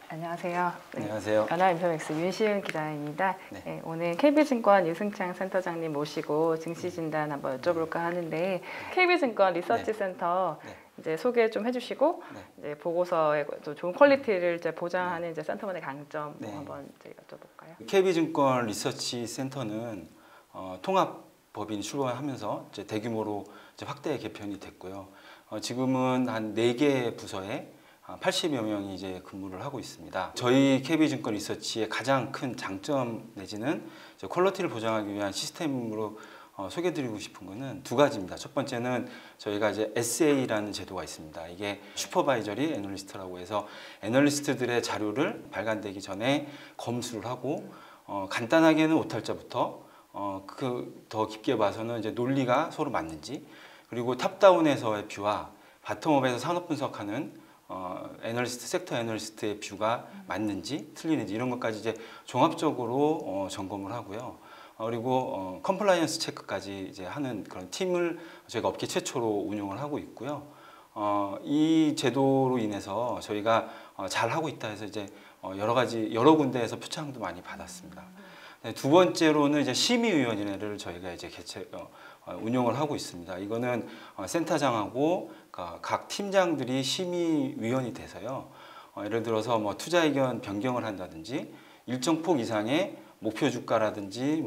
안녕하세요. 네. 안녕하세요. 연합인포맥스 윤시은 기자입니다. 네. 네, 오늘 KB증권 유승창 센터장님 모시고 증시 진단 한번 여쭤볼까 하는데 KB증권 리서치 센터 네. 이제 소개 좀 해주시고 네. 이제 보고서에 또 좋은 퀄리티를 이제 보장하는 이제 센터만의 강점 네. 한번 이제 여쭤볼까요? KB증권 리서치 센터는 통합법인이 출범하면서 이제 대규모로 이제 확대 개편이 됐고요. 지금은 한 4개 부서에 80여 명이 이제 근무를 하고 있습니다. 저희 KB증권 리서치의 가장 큰 장점 내지는 퀄리티를 보장하기 위한 시스템으로 소개드리고 싶은 거는 두 가지입니다. 첫 번째는 저희가 이제 SA라는 제도가 있습니다. 이게 슈퍼바이저리 애널리스트라고 해서 애널리스트들의 자료를 발간되기 전에 검수를 하고 간단하게는 오탈자부터 더 깊게 봐서는 이제 논리가 서로 맞는지, 그리고 탑다운에서의 뷰와 바텀업에서 산업 분석하는 애널리스트, 섹터 애널리스트의 뷰가 맞는지 틀리는지 이런 것까지 이제 종합적으로 점검을 하고요. 그리고 컴플라이언스 체크까지 이제 하는 그런 팀을 저희가 업계 최초로 운영을 하고 있고요. 이 제도로 인해서 저희가 잘 하고 있다 해서 이제 여러 군데에서 표창도 많이 받았습니다. 네, 두 번째로는 이제 심의위원회를 저희가 이제 운영을 하고 있습니다. 이거는 센터장하고 각 팀장들이 심의위원이 돼서요. 예를 들어서 뭐 투자 의견 변경을 한다든지 일정 폭 이상의 목표 주가라든지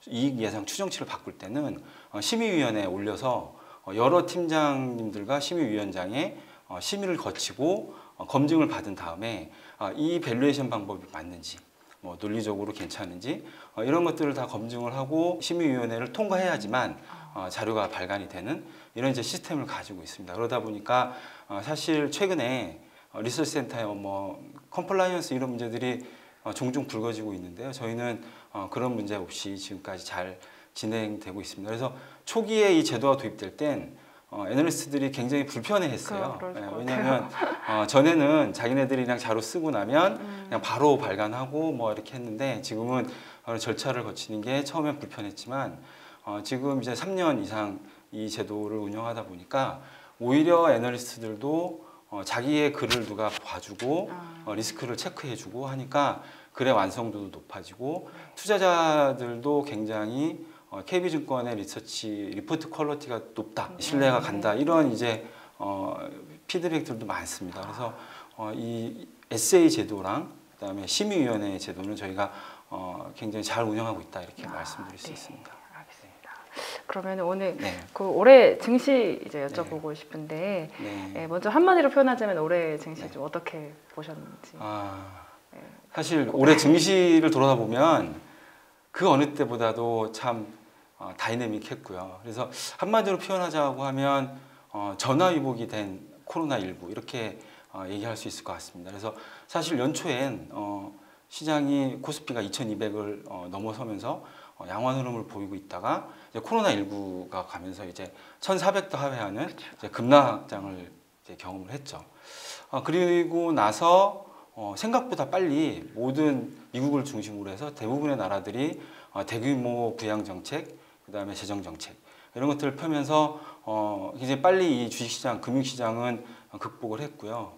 이익 예상 추정치를 바꿀 때는 심의위원회에 올려서 여러 팀장님들과 심의위원장의 심의를 거치고 검증을 받은 다음에 이 밸류에이션 방법이 맞는지, 논리적으로 괜찮은지 이런 것들을 다 검증을 하고 심의위원회를 통과해야지만 자료가 발간이 되는 이런 이제 시스템을 가지고 있습니다. 그러다 보니까 사실 최근에 리서치 센터에 컴플라이언스 이런 문제들이 종종 불거지고 있는데요. 저희는 그런 문제 없이 지금까지 잘 진행되고 있습니다. 그래서 초기에 이 제도가 도입될 땐 애널리스트들이 굉장히 불편해했어요. 왜냐하면 전에는 자기네들이 그냥 자료 쓰고 나면 그냥 바로 발간하고 이렇게 했는데 지금은 절차를 거치는 게 처음엔 불편했지만 지금 이제 3년 이상 이 제도를 운영하다 보니까 오히려 애널리스트들도 자기의 글을 누가 봐주고 리스크를 체크해주고 하니까 글의 완성도도 높아지고 투자자들도 굉장히 KB증권의 리서치 리포트 퀄리티가 높다, 신뢰가 간다 이런 이제 피드백들도 많습니다. 그래서 이 SA 제도랑 그다음에 심의위원회 제도는 저희가 굉장히 잘 운영하고 있다 이렇게 말씀드릴 수 있습니다. 알겠습니다. 그러면 오늘 네. 그 올해 증시 이제 여쭤보고 싶은데 네. 먼저 한마디로 표현하자면 올해 증시 좀 어떻게 보셨는지. 사실 올해 증시를 돌아보면 그 어느 때보다도 참 다이내믹했고요. 그래서 한마디로 표현하자고 하면 전화위복이 된 코로나19 이렇게 얘기할 수 있을 것 같습니다. 그래서 사실 연초엔 시장이 코스피가 2200을 넘어서면서 양호한 흐름을 보이고 있다가 이제 코로나19가 가면서 이제 1400도 하회하는 이제 급락장을 이제 경험을 했죠. 그리고 나서 생각보다 빨리 모든 미국을 중심으로 해서 대부분의 나라들이 대규모 부양 정책, 그다음에 재정 정책 이런 것들을 펴면서 굉장히 빨리 이 주식시장, 금융시장은 극복을 했고요.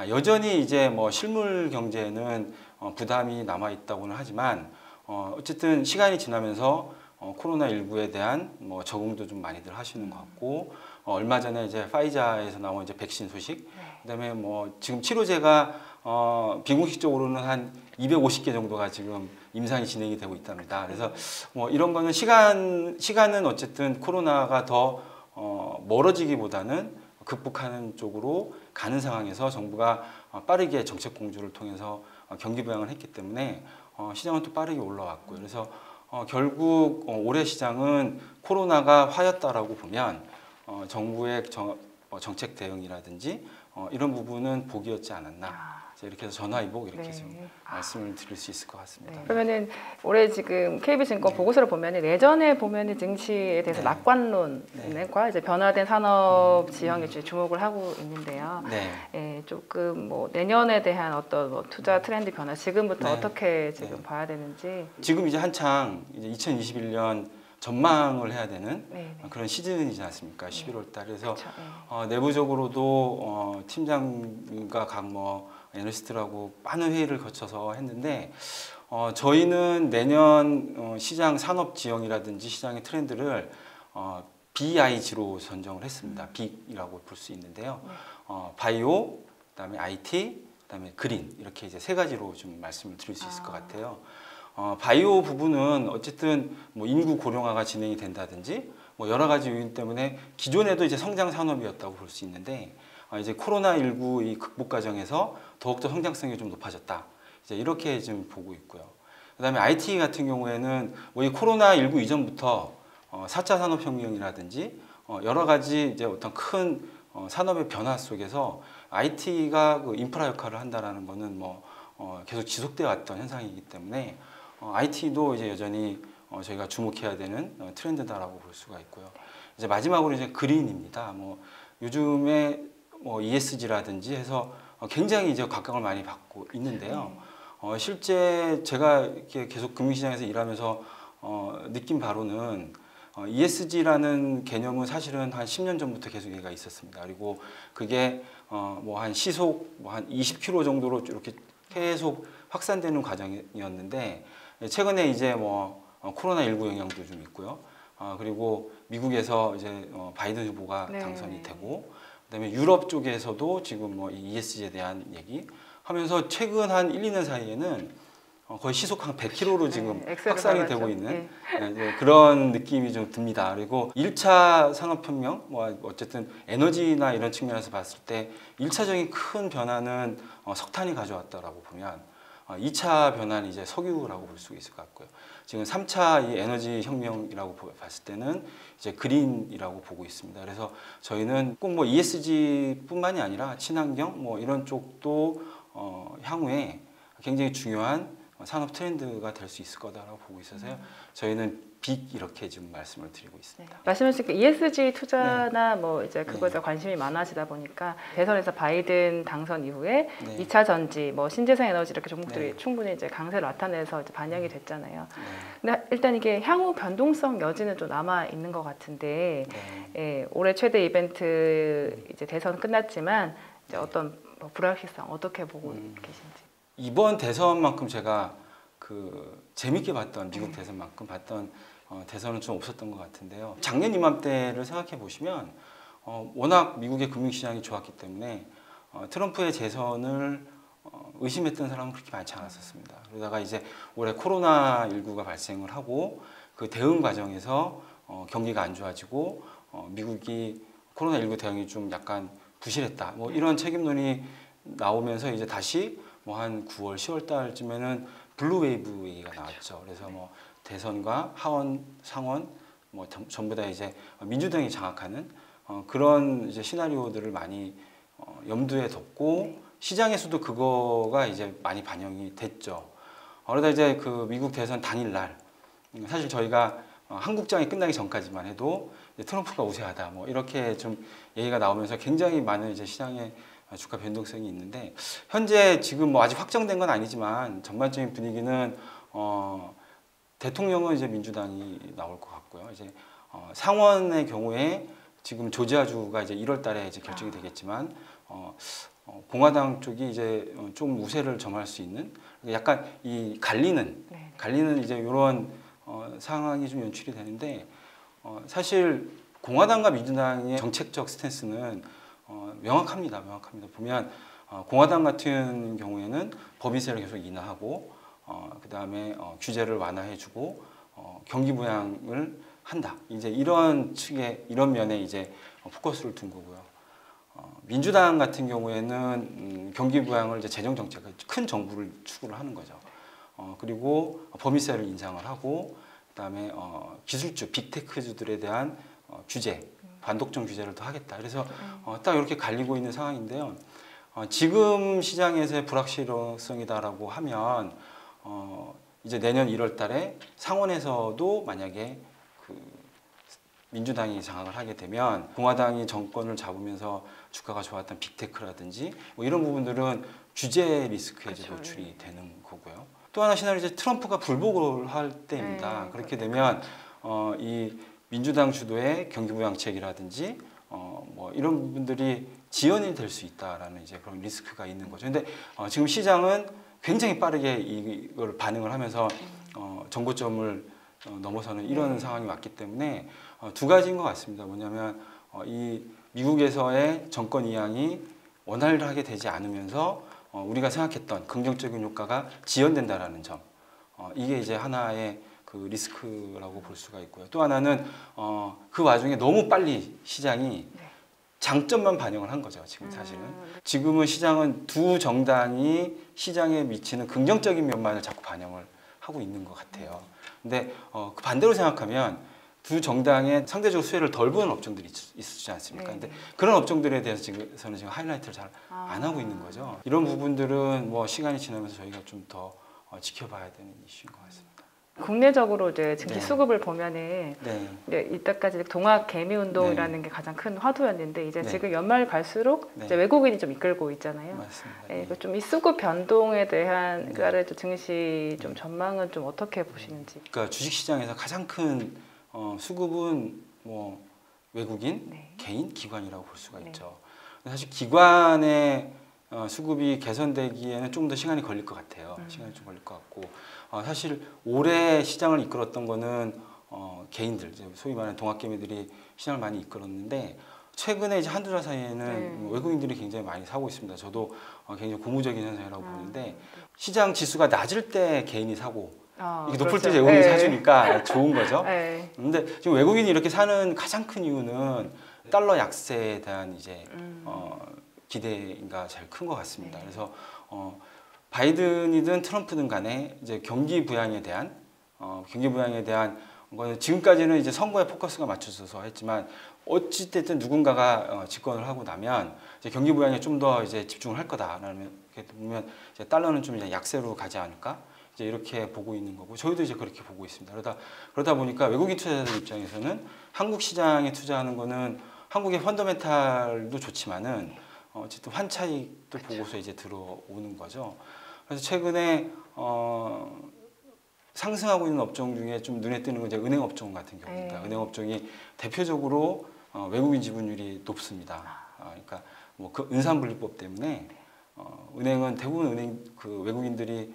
여전히 이제 실물 경제에는 부담이 남아 있다고는 하지만 어쨌든 시간이 지나면서 코로나19에 대한 적응도 좀 많이들 하시는 것 같고 얼마 전에 이제 파이자에서 나온 이제 백신 소식, 그다음에 지금 치료제가 비공식적으로는 한 250개 정도가 지금 임상이 진행이 되고 있답니다. 그래서 이런 거는 시간은 어쨌든 코로나가 더 멀어지기보다는 극복하는 쪽으로 가는 상황에서 정부가 빠르게 정책 공조를 통해서 경기 부양을 했기 때문에 시장은 또 빠르게 올라왔고요. 그래서 결국 올해 시장은 코로나가 화였다라고 보면 정부의 정책 대응이라든지 이런 부분은 복이었지 않았나. 이렇게 해서 전화위복 이렇게 좀 말씀을 드릴 수 있을 것 같습니다. 그러면은 올해 지금 KB증권 보고서를 보면은 예전에 보면은 증시에 대해서 낙관론과 이제 변화된 산업 지형에 주목을 하고 있는데요. 조금 내년에 대한 어떤 투자 트렌드 변화 지금부터 어떻게 지금 봐야 되는지. 지금 이제 한창 이제 2021년 전망을 해야 되는 그런 시즌이지 않습니까? 11월 달. 그래서 내부적으로도 팀장과 각 애널리스트들하고 많은 회의를 거쳐서 했는데 저희는 내년 시장 산업 지형이라든지 시장의 트렌드를 BIG로 선정을 했습니다. 빅이라고 볼 수 있는데요. 바이오, 그다음에 IT, 그다음에 그린 이렇게 이제 세 가지로 좀 말씀을 드릴 수 있을 것 같아요. 바이오 부분은 어쨌든 뭐 인구 고령화가 진행이 된다든지 뭐 여러 가지 요인 때문에 기존에도 이제 성장 산업이었다고 볼 수 있는데 이제 코로나19 이 극복 과정에서 더욱더 성장성이 좀 높아졌다. 이제 이렇게 좀 보고 있고요. 그다음에 IT 같은 경우에는 뭐 이 코로나19 이전부터 4차 산업혁명이라든지 여러 가지 이제 어떤 큰 산업의 변화 속에서 IT가 그 인프라 역할을 한다라는 거는 뭐 계속 지속되어 왔던 현상이기 때문에 IT도 이제 여전히 저희가 주목해야 되는 트렌드다라고 볼 수가 있고요. 이제 마지막으로 이제 그린입니다. 뭐 요즘에 뭐 ESG라든지 해서 굉장히 이제 각광을 많이 받고 있는데요. 실제 제가 이렇게 계속 금융시장에서 일하면서 느낀 바로는 ESG라는 개념은 사실은 한 10년 전부터 계속 얘기가 있었습니다. 그리고 그게 뭐 한 시속 뭐 한 20km 정도로 이렇게 계속 확산되는 과정이었는데 최근에 이제 뭐 코로나19 영향도 좀 있고요. 그리고 미국에서 이제 바이든 후보가 당선이 되고 그다음에 유럽 쪽에서도 지금 뭐 ESG에 대한 얘기 하면서 최근 한 1, 2년 사이에는 거의 시속 한 100km로 지금 확산이 되고 있는 그런 느낌이 좀 듭니다. 그리고 1차 산업혁명, 뭐 어쨌든 에너지나 이런 측면에서 봤을 때 1차적인 큰 변화는 석탄이 가져왔다라고 보면 2차 변화는 이제 석유라고 볼 수 있을 것 같고요. 지금 3차 이 에너지 혁명이라고 봤을 때는 이제 그린이라고 보고 있습니다. 그래서 저희는 꼭 뭐 ESG뿐만이 아니라 친환경 뭐 이런 쪽도 향후에 굉장히 중요한 산업 트렌드가 될 수 있을 거다라고 보고 있어서요. 저희는 빅 이렇게 지금 말씀을 드리고 있습니다. 말씀하신 그 ESG 투자나 뭐 이제 그것에 관심이 많아지다 보니까 대선에서 바이든 당선 이후에 2차 전지, 뭐 신재생 에너지 이렇게 종목들이 충분히 이제 강세를 나타내서 이제 반영이 됐잖아요. 근데 일단 이게 향후 변동성 여지는 좀 남아 있는 것 같은데 올해 최대 이벤트 이제 대선 끝났지만 이제 어떤 뭐 불확실성 어떻게 보고 계신지. 이번 대선만큼 제가 그 재밌게 봤던 미국 대선만큼 봤던 대선은 좀 없었던 것 같은데요. 작년 이맘때를 생각해 보시면 워낙 미국의 금융시장이 좋았기 때문에 트럼프의 재선을 의심했던 사람은 그렇게 많지 않았었습니다. 그러다가 이제 올해 코로나19가 발생을 하고 그 대응 과정에서 경기가 안 좋아지고 미국이 코로나19 대응이 좀 약간 부실했다. 뭐 이런 책임론이 나오면서 이제 다시 뭐 한 9월, 10월 달쯤에는 블루 웨이브 얘기가 나왔죠. 그래서 뭐 대선과 하원, 상원 뭐 전부 다 이제 민주당이 장악하는 그런 이제 시나리오들을 많이 염두에 뒀고 시장에서도 그거가 이제 많이 반영이 됐죠. 그러다 이제 그 미국 대선 당일날 사실 저희가 한국장이 끝나기 전까지만 해도 트럼프가 우세하다 뭐 이렇게 좀 얘기가 나오면서 굉장히 많은 이제 시장에 주가 변동성이 있는데 현재 지금 뭐 아직 확정된 건 아니지만 전반적인 분위기는 대통령은 이제 민주당이 나올 것 같고요. 이제 상원의 경우에 지금 조지아주가 이제 1월 달에 이제 결정이 되겠지만 공화당 쪽이 이제 좀 우세를 점할 수 있는 약간 이 갈리는 이제 이런 상황이 좀 연출이 되는데 사실 공화당과 민주당의 정책적 스탠스는 명확합니다. 보면 공화당 같은 경우에는 법인세를 계속 인하하고 그 다음에 규제를 완화해주고 경기 부양을 한다. 이제 이런 측의 이런 면에 이제 포커스를 둔 거고요. 민주당 같은 경우에는 경기 부양을 이제 재정 정책, 큰 정부를 추구를 하는 거죠. 그리고 법인세를 인상을 하고 그다음에 기술주, 빅테크주들에 대한 규제, 반독점 규제를 더 하겠다. 그래서 딱 이렇게 갈리고 있는 상황인데요. 지금 시장에서의 불확실성이다라고 하면 이제 내년 1월 달에 상원에서도 만약에 그 민주당이 장악을 하게 되면 공화당이 정권을 잡으면서 주가가 좋았던 빅테크라든지 뭐 이런 부분들은 규제 리스크에 이제 노출이 되는 거고요. 또 하나 시나리오 이제 트럼프가 불복을 할 때입니다. 그렇게 되면 이 민주당 주도의 경기부양책이라든지 뭐 이런 부분들이 지연이 될 수 있다라는 이제 그런 리스크가 있는 거죠. 근데 지금 시장은 굉장히 빠르게 이걸 반응을 하면서 정고점을 넘어서는 이런 상황이 왔기 때문에 두 가지인 것 같습니다. 뭐냐면 이 미국에서의 정권 이양이 원활하게 되지 않으면서 우리가 생각했던 긍정적인 효과가 지연된다라는 점, 이게 이제 하나의 그 리스크라고 볼 수가 있고요. 또 하나는 그 와중에 너무 빨리 시장이 장점만 반영을 한 거죠. 지금 사실은 지금은 시장은 두 정당이 시장에 미치는 긍정적인 면만을 자꾸 반영을 하고 있는 것 같아요. 근데 그 반대로 생각하면 두 정당의 상대적으로 수혜를 덜 보는 업종들이 있지 않습니까? 근데 그런 업종들에 대해서 저는 지금 하이라이트를 잘 안 하고 있는 거죠. 이런 부분들은 뭐 시간이 지나면서 저희가 좀 더 지켜봐야 되는 이슈인 것 같습니다. 국내적으로 이제 증시 네. 수급을 보면은 네. 이제 이때까지 동학 개미 운동이라는 게 가장 큰 화두였는데 이제 네. 지금 연말 갈수록 네. 이제 외국인이 좀 이끌고 있잖아요. 맞습니다. 예, 좀 이 수급 변동에 대한 그거를 증시 좀 전망은 좀 어떻게 보시는지. 그러니까 주식 시장에서 가장 큰 수급은 뭐 외국인, 개인, 기관이라고 볼 수가 있죠. 사실 기관의 수급이 개선되기에는 좀 더 시간이 걸릴 것 같아요. 시간이 좀 걸릴 것 같고 사실 올해 시장을 이끌었던 거는 개인들, 소위 말하는 동학개미들이 시장을 많이 이끌었는데 최근에 이제 한두 달 사이에는 외국인들이 굉장히 많이 사고 있습니다. 저도 굉장히 고무적인 현상이라고 보는데 시장 지수가 낮을 때 개인이 사고 이게 높을 때 외국인이 사주니까 좋은 거죠. 그런데 지금 외국인이 이렇게 사는 가장 큰 이유는 달러 약세에 대한 이제 기대가 제일 큰 것 같습니다. 그래서 바이든이든 트럼프든 간에 이제 경기 부양에 대한 거는 지금까지는 이제 선거에 포커스가 맞춰져서 했지만 어찌 됐든 누군가가 집권을 하고 나면 이제 경기 부양에 좀 더 이제 집중을 할 거다라는 게 보면 이제 달러는 좀 이제 약세로 가지 않을까 이제 이렇게 보고 있는 거고 저희도 이제 그렇게 보고 있습니다. 그러다 보니까 외국인 투자자들 입장에서는 한국 시장에 투자하는 거는 한국의 펀더멘탈도 좋지만은 어쨌든 환차익도 보고서 이제 들어오는 거죠. 그래서 최근에 상승하고 있는 업종 중에 좀 눈에 띄는 건 이제 은행 업종 같은 경우입니다. 은행 업종이 대표적으로 외국인 지분율이 높습니다. 그러니까 뭐 그 은산분리법 때문에 은행은 대부분 그 외국인들이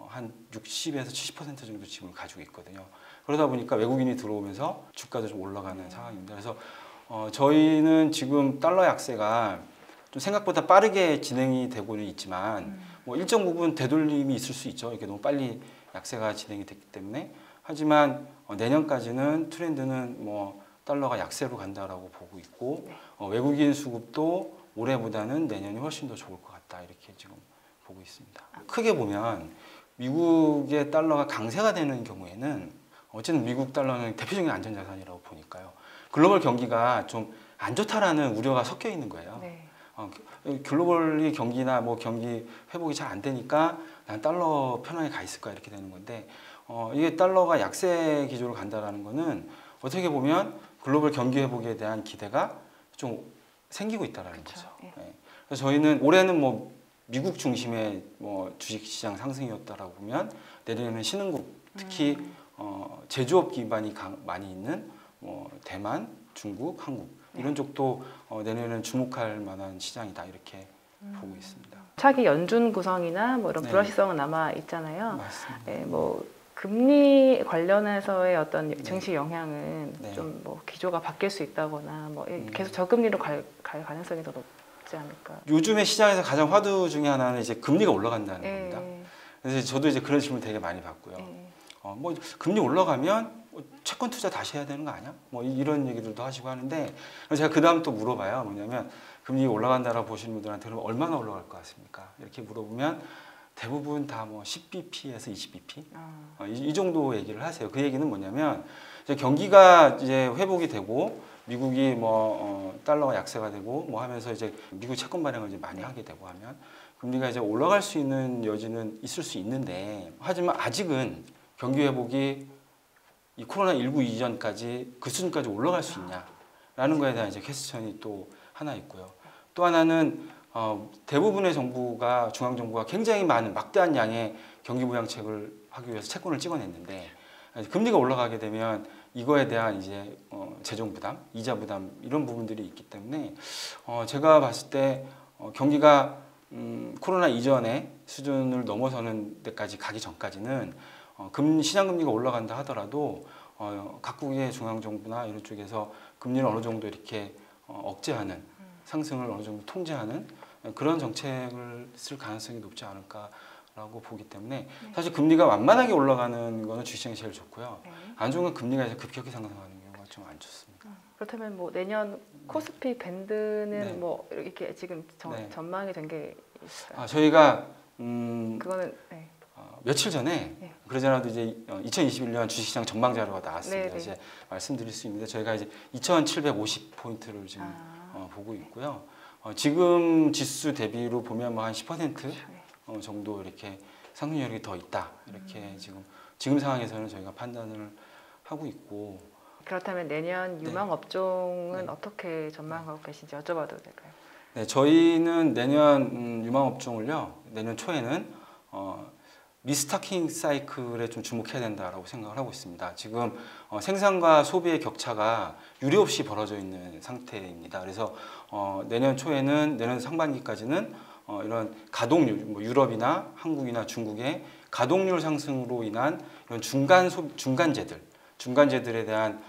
한 60에서 70% 정도 지분을 가지고 있거든요. 그러다 보니까 외국인이 들어오면서 주가도 좀 올라가는 상황입니다. 그래서 저희는 지금 달러 약세가 좀 생각보다 빠르게 진행이 되고는 있지만 뭐 일정 부분 되돌림이 있을 수 있죠. 이렇게 너무 빨리 약세가 진행이 됐기 때문에 하지만 내년까지는 트렌드는 뭐 달러가 약세로 간다라고 보고 있고 외국인 수급도 올해보다는 내년이 훨씬 더 좋을 것 같다 이렇게 지금 보고 있습니다. 크게 보면 미국의 달러가 강세가 되는 경우에는 어쨌든 미국 달러는 대표적인 안전자산이라고 보니까요. 글로벌 경기가 좀 안 좋다라는 우려가 섞여 있는 거예요. 글로벌리 경기나 뭐 경기 회복이 잘 안 되니까 난 달러 편하게 가 있을까 이렇게 되는 건데 이게 달러가 약세 기조로 간다라는 거는 어떻게 보면 글로벌 경기 회복에 대한 기대가 좀 생기고 있다라는 거죠. 그래서 저희는 올해는 뭐 미국 중심의 뭐 주식시장 상승이었다라고 보면 내년에는 신흥국 특히 제조업 기반이 많이 있는 뭐 대만, 중국, 한국 이런 쪽도 내년에는 주목할 만한 시장이다 이렇게 보고 있습니다. 차기 연준 구성이나 뭐 이런 불확실성은 남아 있잖아요. 맞습니다. 뭐 금리 관련해서의 어떤 증시 영향은 좀 뭐 기조가 바뀔 수 있다거나 뭐 계속 저금리로 갈 가능성이 더 높지 않을까. 요즘에 시장에서 가장 화두 중에 하나는 이제 금리가 올라간다는 겁니다. 그래서 저도 이제 그런 질문 되게 많이 받고요. 뭐 금리 올라가면 채권 투자 다시 해야 되는 거 아니야? 뭐 이런 얘기들도 하시고 하는데 제가 그 다음 또 물어봐요. 뭐냐면 금리 올라간다라고 보시는 분들한테 그럼 얼마나 올라갈 것 같습니까? 이렇게 물어보면 대부분 다 뭐 10bp에서 20bp 이 정도 얘기를 하세요. 그 얘기는 뭐냐면 이제 경기가 이제 회복이 되고 미국이 뭐 달러가 약세가 되고 뭐 하면서 이제 미국 채권 발행을 이제 많이 하게 되고 하면 금리가 이제 올라갈 수 있는 여지는 있을 수 있는데 하지만 아직은 경기 회복이 이 코로나19 이전까지 그 수준까지 올라갈 수 있냐라는 거에 대한 이제 퀘스천이 또 하나 있고요. 또 하나는 대부분의 정부가 중앙정부가 굉장히 많은 막대한 양의 경기 부양책을 하기 위해서 채권을 찍어냈는데 금리가 올라가게 되면 이거에 대한 이제 재정 부담, 이자 부담 이런 부분들이 있기 때문에 제가 봤을 때 경기가 코로나 이전의 수준을 넘어서는 데까지 가기 전까지는 시장 금리가 올라간다 하더라도 각국의 중앙 정부나 이런 쪽에서 금리를 어느 정도 이렇게 억제하는 상승을 어느 정도 통제하는 그런 정책을 쓸 가능성이 높지 않을까라고 보기 때문에 사실 금리가 완만하게 올라가는 거는 주식시장이 제일 좋고요. 안 좋은 건 금리가 이제 급격히 상승하는 경우가 좀 안 좋습니다. 그렇다면 뭐 내년 코스피 밴드는 뭐 이렇게 지금 전망이 된 게 있을까요? 저희가 그거는 며칠 전에 그러지 않아도 이제 2021년 주식시장 전망 자료가 나왔습니다. 이제 말씀드릴 수 있는데 저희가 이제 2,750포인트를 지금 보고 있고요. 지금 지수 대비로 보면 뭐 한 10% 정도 이렇게 상승률이 더 있다. 이렇게 지금 상황에서는 저희가 판단을 하고 있고. 그렇다면 내년 유망 업종은 어떻게 전망하고 계신지 여쭤봐도 될까요? 네, 저희는 내년 유망 업종을요. 내년 초에는 리스타킹 사이클에 좀 주목해야 된다라고 생각을 하고 있습니다. 지금 생산과 소비의 격차가 유례 없이 벌어져 있는 상태입니다. 그래서 내년 상반기까지는 이런 가동률, 뭐 유럽이나 한국이나 중국의 가동률 상승으로 인한 이런 중간재들에 대한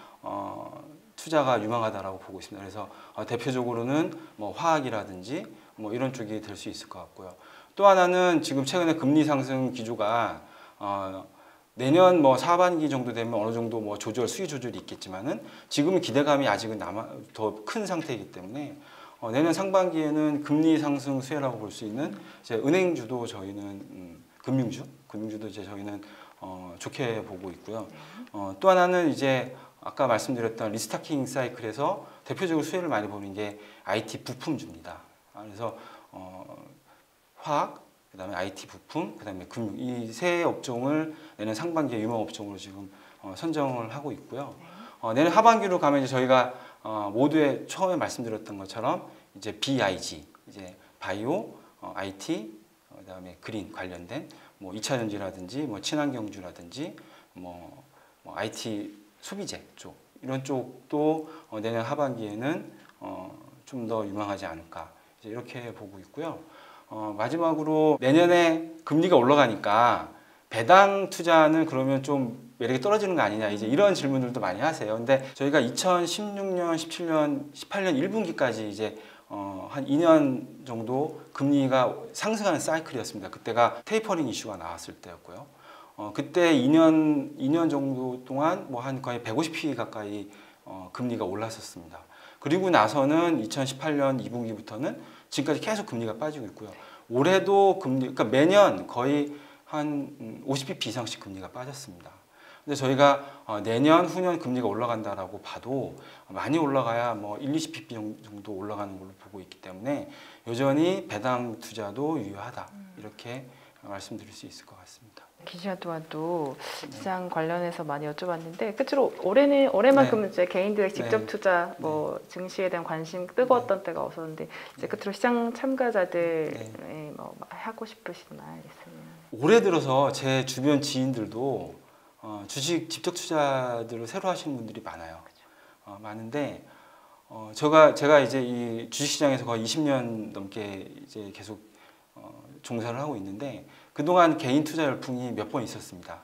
투자가 유망하다라고 보고 있습니다. 그래서 대표적으로는 뭐 화학이라든지 뭐 이런 쪽이 될 수 있을 것 같고요. 또 하나는 지금 최근에 금리 상승 기조가 내년 뭐 하반기 정도 되면 어느 정도 뭐 수요 조절이 있겠지만은 지금은 기대감이 아직은 더 큰 상태이기 때문에 내년 상반기에는 금리 상승 수혜라고 볼 수 있는 이제 은행주도 저희는 금융주도 이제 저희는 좋게 보고 있고요. 또 하나는 이제 아까 말씀드렸던 리스타킹 사이클에서 대표적으로 수혜를 많이 보는 게 IT 부품주입니다. 그래서 화학, 그다음에 IT 부품, 그다음에 금융 이 세 업종을 내년 상반기에 유망 업종으로 지금 선정을 하고 있고요. 내년 하반기로 가면 이제 저희가 모두에 처음에 말씀드렸던 것처럼 이제 BIG, 이제 바이오, IT, 그다음에 그린 관련된 뭐 2차 전지라든지 뭐 친환경주라든지 뭐 IT 소비재 쪽 이런 쪽도 내년 하반기에는 좀 더 유망하지 않을까 이렇게 보고 있고요. 마지막으로 내년에 금리가 올라가니까 배당 투자는 그러면 좀 매력이 떨어지는 거 아니냐 이제 이런 질문들도 많이 하세요. 근데 저희가 2016년, 17년, 18년 1분기까지 이제 한 2년 정도 금리가 상승하는 사이클이었습니다. 그때가 테이퍼링 이슈가 나왔을 때였고요. 그때 2년 정도 동안 뭐 한 거의 150p 가까이 금리가 올랐었습니다. 그리고 나서는 2018년 2분기부터는 지금까지 계속 금리가 빠지고 있고요. 올해도 그러니까 매년 거의 한 50bp 이상씩 금리가 빠졌습니다. 근데 저희가 내년, 후년 금리가 올라간다라고 봐도 많이 올라가야 뭐 20bp 정도 올라가는 걸로 보고 있기 때문에 여전히 배당 투자도 유효하다. 이렇게 말씀드릴 수 있을 것 같습니다. 긴 시간 동안 또 시장 관련해서 많이 여쭤봤는데 끝으로 올해만큼은 이제 개인들의 직접 투자, 뭐 증시에 대한 관심 뜨거웠던 때가 없었는데 이제 끝으로 시장 참가자들의 뭐 하고 싶으신 말 있으면. 올해 들어서 제 주변 지인들도 주식 직접 투자들을 새로 하시는 분들이 많아요. 많은데 제가 이제 이 주식시장에서 거의 20년 넘게 이제 계속 종사를 하고 있는데 그동안 개인 투자 열풍이 몇 번 있었습니다.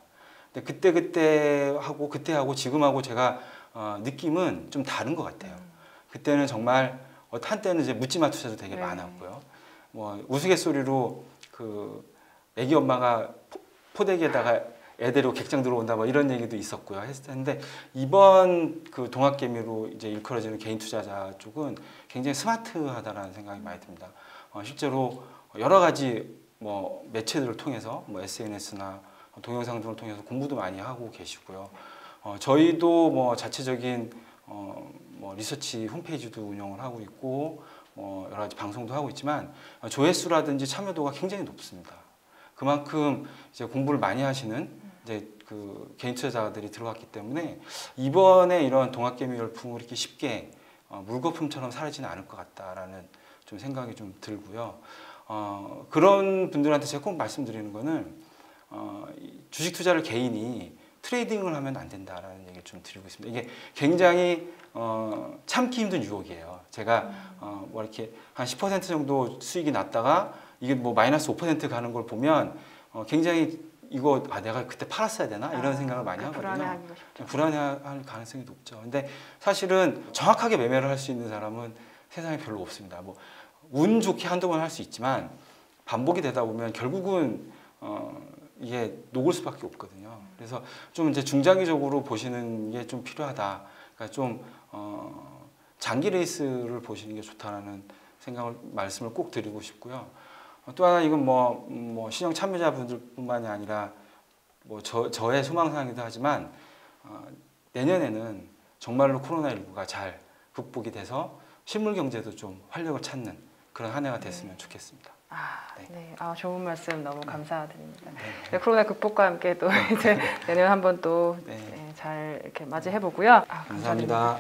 근데 그때 하고 지금하고 제가 느낌은 좀 다른 것 같아요. 그때는 정말 한때는 이제 묻지마 투자도 되게 많았고요. 뭐 우스갯소리로 그 애기 엄마가 포대기에다가 애 데리고 객장 들어온다 뭐 이런 얘기도 있었고요. 했는데 이번 그 동학개미로 이제 일컬어지는 개인 투자자 쪽은 굉장히 스마트하다라는 생각이 많이 듭니다. 실제로 여러 가지 뭐 매체들을 통해서 뭐 SNS나 동영상 등을 통해서 공부도 많이 하고 계시고요. 저희도 뭐 자체적인 뭐 리서치 홈페이지도 운영을 하고 있고 여러 가지 방송도 하고 있지만 조회수라든지 참여도가 굉장히 높습니다. 그만큼 이제 공부를 많이 하시는 이제 그 개인 투자자들이 들어갔기 때문에 이번에 이런 동학개미 열풍을 이렇게 쉽게 물거품처럼 사라지는 않을 것 같다라는 좀 생각이 좀 들고요. 그런 분들한테 제가 꼭 말씀드리는 거는 주식 투자를 개인이 트레이딩을 하면 안 된다라는 얘기를 좀 드리고 있습니다. 이게 굉장히 참기 힘든 유혹이에요. 제가 뭐 이렇게 한 10% 정도 수익이 났다가 이게 뭐 마이너스 5% 가는 걸 보면 굉장히 이거 내가 그때 팔았어야 되나 이런 생각을 많이 하거든요. 불안해할 가능성이 높죠. 근데 사실은 정확하게 매매를 할 수 있는 사람은 세상에 별로 없습니다. 뭐 운 좋게 한두 번 할 수 있지만 반복이 되다 보면 결국은 이게 녹을 수밖에 없거든요. 그래서 좀 이제 중장기적으로 보시는 게 좀 필요하다. 그러니까 좀 장기 레이스를 보시는 게 좋다라는 생각을 말씀을 꼭 드리고 싶고요. 또 하나 이건 뭐 신형 참여자분들뿐만이 아니라 뭐 저의 소망사항이기도 하지만 내년에는 정말로 코로나19가 잘 극복이 돼서 실물 경제도 좀 활력을 찾는 그런 한 해가 됐으면 좋겠습니다. 네. 좋은 말씀 너무 감사드립니다. 네, 코로나 극복과 함께 또 이제 내년 한번 또 잘 이렇게 맞이해 보고요. 감사합니다.